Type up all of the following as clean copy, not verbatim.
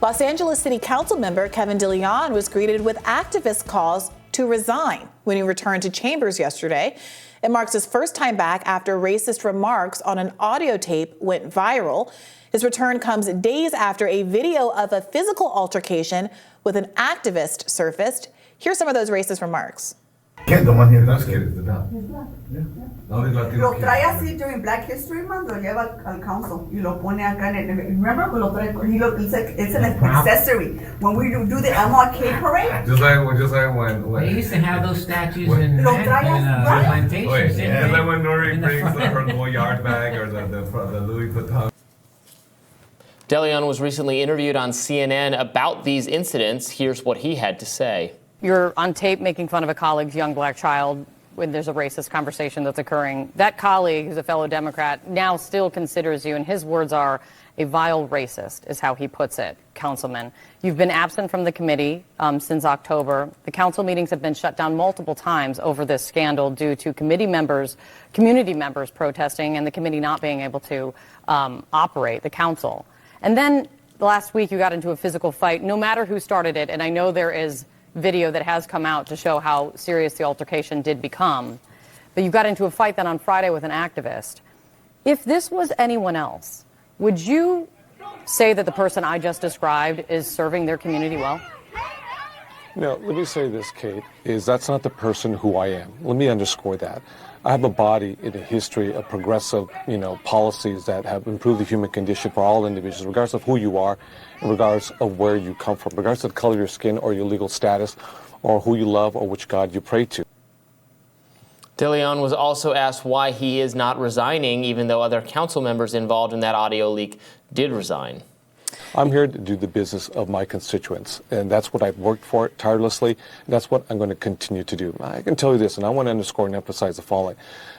Los Angeles City Council member Kevin de León was greeted with activist calls to resign when he returned to chambers yesterday. It marks his first time back after racist remarks on an audio tape went viral. His return comes days after a video of a physical altercation with an activist surfaced. Here's some of those racist remarks. The one here, that's good. Lo trae así during Black History Month, lo lleva al council y lo pone acá en el, remember, lo trae, it's an accessory. When we do the MLK parade. Just like when they used to have those statues in plantations. And then when Nori brings her Goyard bag or the Louis Vuitton. DeLeon was recently interviewed on CNN about these incidents. Here's what he had to say. You're on tape making fun of a colleague's young black child when there's a racist conversation that's occurring. That colleague, who's a fellow Democrat, now still considers you, and his words are, a vile racist, is how he puts it, Councilman. You've been absent from the committee since October. The council meetings have been shut down multiple times over this scandal due to community members protesting and the committee not being able to operate the council. And then last week you got into a physical fight, no matter who started it, and I know there is video that has come out to show how serious the altercation did become. But you got into a fight then on Friday with an activist. If this was anyone else, would you say that the person I just described is serving their community well? No, let me say this, Kate, is that's not the person who I am. Let me underscore that. I have a body in a history of progressive, policies that have improved the human condition for all individuals, regardless of who you are, and regardless of where you come from, regardless of the color of your skin or your legal status, or who you love or which God you pray to. DeLeon was also asked why he is not resigning, even though other council members involved in that audio leak did resign. I'm here to do the business of my constituents, and that's what I've worked for tirelessly, and that's what I'm going to continue to do. I can tell you this, and I want to underscore and emphasize the following.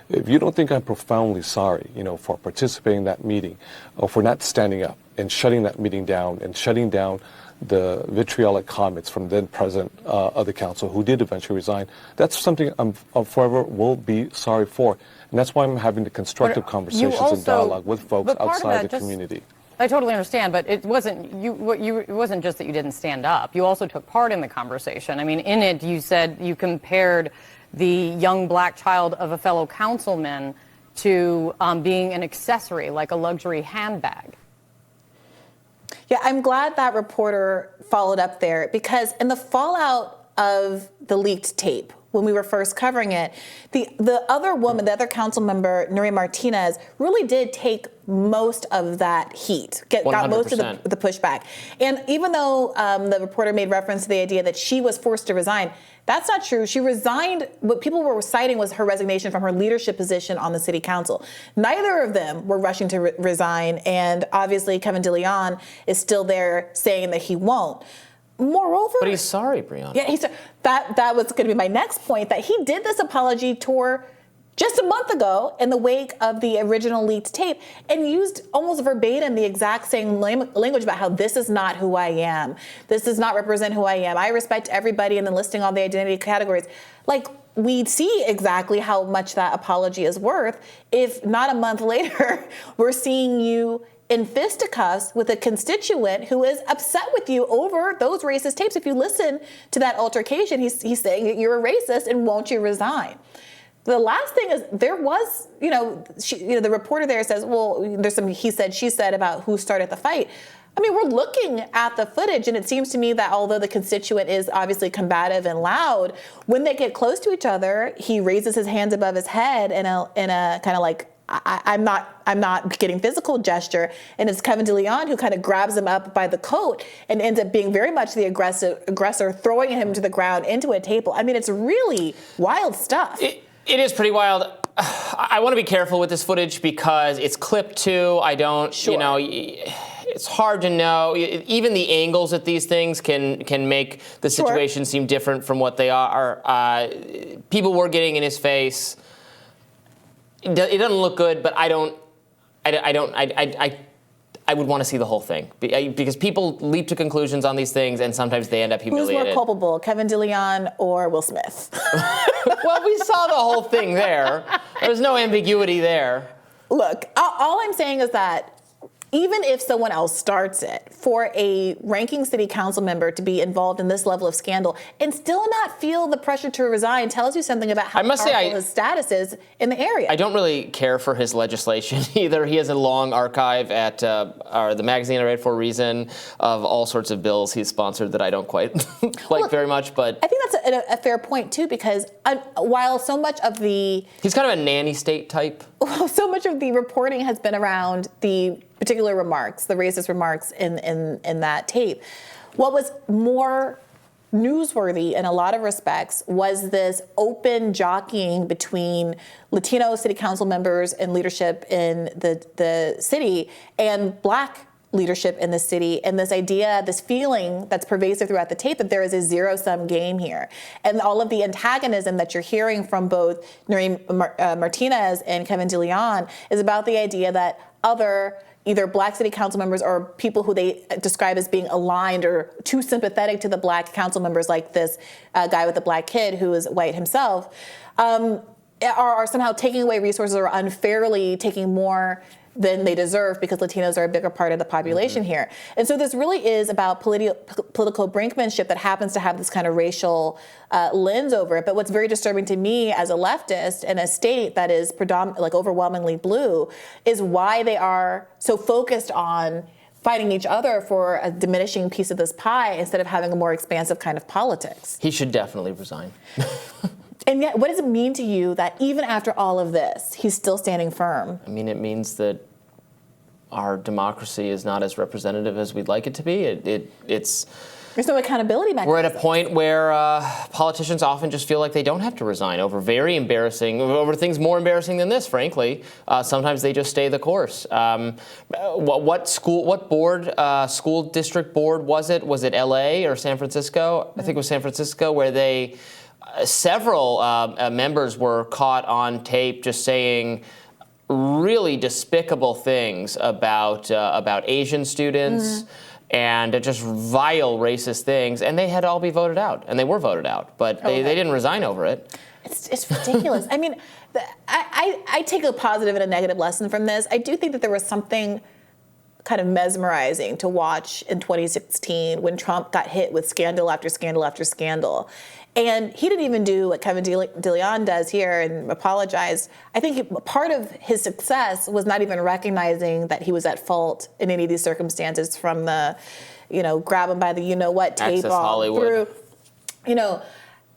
If you don't think I'm profoundly sorry, for participating in that meeting, or for not standing up and shutting that meeting down and shutting down the vitriolic comments from then president of the council, who did eventually resign, that's something I'm forever will be sorry for. And that's why I'm having the constructive conversations and dialogue with folks outside the community. I totally understand, but it wasn't it wasn't just that you didn't stand up. You also took part in the conversation. I mean, in it, you said you compared the young black child of a fellow councilman to being an accessory, like a luxury handbag. Yeah, I'm glad that reporter followed up there, because in the fallout of the leaked tape, when we were first covering it, the other woman, the other council member, Nuri Martinez, really did take most of that heat, got most of the pushback. And even though the reporter made reference to the idea that she was forced to resign, that's not true. She resigned. What people were citing was her resignation from her leadership position on the city council. Neither of them were rushing to resign. And obviously, Kevin de León is still there saying that he won't. Moreover, but he's sorry, Briahna. Yeah, that was going to be my next point, that he did this apology tour just a month ago in the wake of the original leaked tape and used almost verbatim the exact same language about how this is not who I am. This does not represent who I am. I respect everybody, and then listing all the identity categories. Like, we see exactly how much that apology is worth if not a month later we're seeing you in fisticuffs with a constituent who is upset with you over those racist tapes. If you listen to that altercation, he's saying that you're a racist and won't you resign? The last thing is, there was, the reporter there says, well, there's some he said, she said about who started the fight. I mean, we're looking at the footage, and it seems to me that although the constituent is obviously combative and loud, when they get close to each other, he raises his hands above his head in a kind of like, I'm not getting physical gesture, and it's Kevin de León who kind of grabs him up by the coat and ends up being very much the aggressor, throwing him to the ground into a table. I mean, it's really wild stuff. It is pretty wild. I want to be careful with this footage because it's clipped too. I don't, it's hard to know. Even the angles at these things can make the situation seem different from what they are. People were getting in his face. It doesn't look good, but I would want to see the whole thing because people leap to conclusions on these things, and sometimes they end up humiliated. Who's more culpable, Kevin de León or Will Smith? Well, we saw the whole thing there. There was no ambiguity there. Look, all I'm saying is that even if someone else starts it, for a ranking city council member to be involved in this level of scandal and still not feel the pressure to resign tells you something about how powerful his status is in the area. I don't really care for his legislation either. He has a long archive at the magazine I read for Reason of all sorts of bills he's sponsored that I don't quite like very much. But I think that's a fair point, too, because while so much of the... He's kind of a nanny state type. So much of the reporting has been around the particular remarks, the racist remarks in that tape. What was more newsworthy in a lot of respects was this open jockeying between Latino city council members and leadership in the city and Black leadership in the city, and this idea, this feeling that's pervasive throughout the tape that there is a zero-sum game here. And all of the antagonism that you're hearing from both Noreen Martinez and Kevin de León is about the idea that either Black city council members or people who they describe as being aligned or too sympathetic to the Black council members, like this guy with the Black kid who is white himself, are somehow taking away resources or unfairly taking more than they deserve because Latinos are a bigger part of the population here. And so this really is about political brinkmanship that happens to have this kind of racial lens over it. But what's very disturbing to me as a leftist in a state that is overwhelmingly blue is why they are so focused on fighting each other for a diminishing piece of this pie instead of having a more expansive kind of politics. He should definitely resign. And yet, what does it mean to you that even after all of this, he's still standing firm? I mean, it means that our democracy is not as representative as we'd like it to be. It's There's no accountability mechanism. We're at a point where politicians often just feel like they don't have to resign over over things more embarrassing than this, frankly. Sometimes they just stay the course. What school district board was it? Was it LA or San Francisco? I think it was San Francisco, where several members were caught on tape just saying really despicable things about Asian students and just vile racist things, and they had to all be voted out, and they were voted out, but they didn't resign over it. It's ridiculous. I mean, I take a positive and a negative lesson from this. I do think that there was something kind of mesmerizing to watch in 2016 when Trump got hit with scandal after scandal after scandal. And he didn't even do what Kevin de León does here and apologize. I think part of his success was not even recognizing that he was at fault in any of these circumstances, from the, grab him by the you-know-what tape Access all Hollywood. through,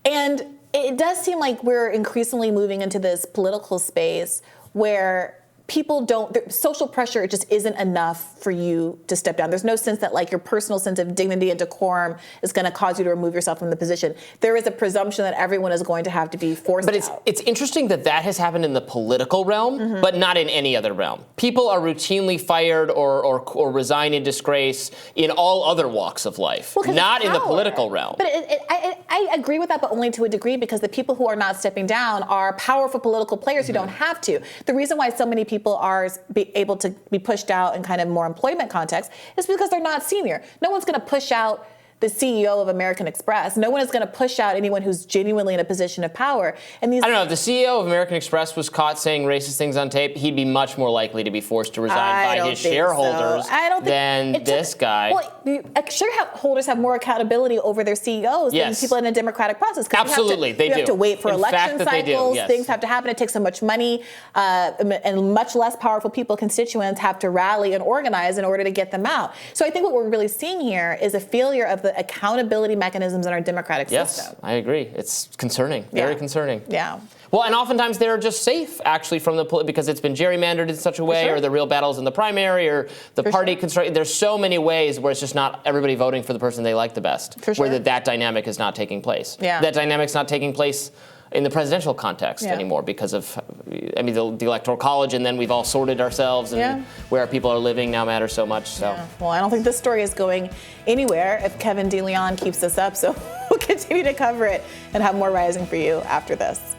and it does seem like we're increasingly moving into this political space where social pressure just isn't enough for you to step down. There's no sense that your personal sense of dignity and decorum is going to cause you to remove yourself from the position. There is a presumption that everyone is going to have to be forced out. But it's interesting that has happened in the political realm, but not in any other realm. People are routinely fired or resign in disgrace in all other walks of life, not in the political realm. But I agree with that, but only to a degree, because the people who are not stepping down are powerful political players who don't have to. The reason why so many people are able to be pushed out in kind of more employment context is because they're not senior. No one's going to push out the CEO of American Express. No one is going to push out anyone who's genuinely in a position of power. And I don't know, if the CEO of American Express was caught saying racist things on tape, he'd be much more likely to be forced to resign by his shareholders than this guy. Well, shareholders have more accountability over their CEOs than people in a democratic process. Absolutely, they do. You have to wait for election cycles. Things have to happen. It takes so much money, and much less powerful constituents have to rally and organize in order to get them out. So I think what we're really seeing here is a failure of the accountability mechanisms in our democratic system. Yes, I agree. It's concerning, very concerning. Yeah. Well, and oftentimes they're just safe, actually, because it's been gerrymandered in such a way, or the real battles in the primary, or the party construction. There's so many ways where it's just not everybody voting for the person they like the best, where that dynamic is not taking place. Yeah. That dynamic's not taking place in the presidential context anymore because of, the Electoral College, and then we've all sorted ourselves, and where our people are living now matters so much. So. Yeah. Well, I don't think this story is going anywhere if Kevin de León keeps this up, so we'll continue to cover it and have more rising for you after this.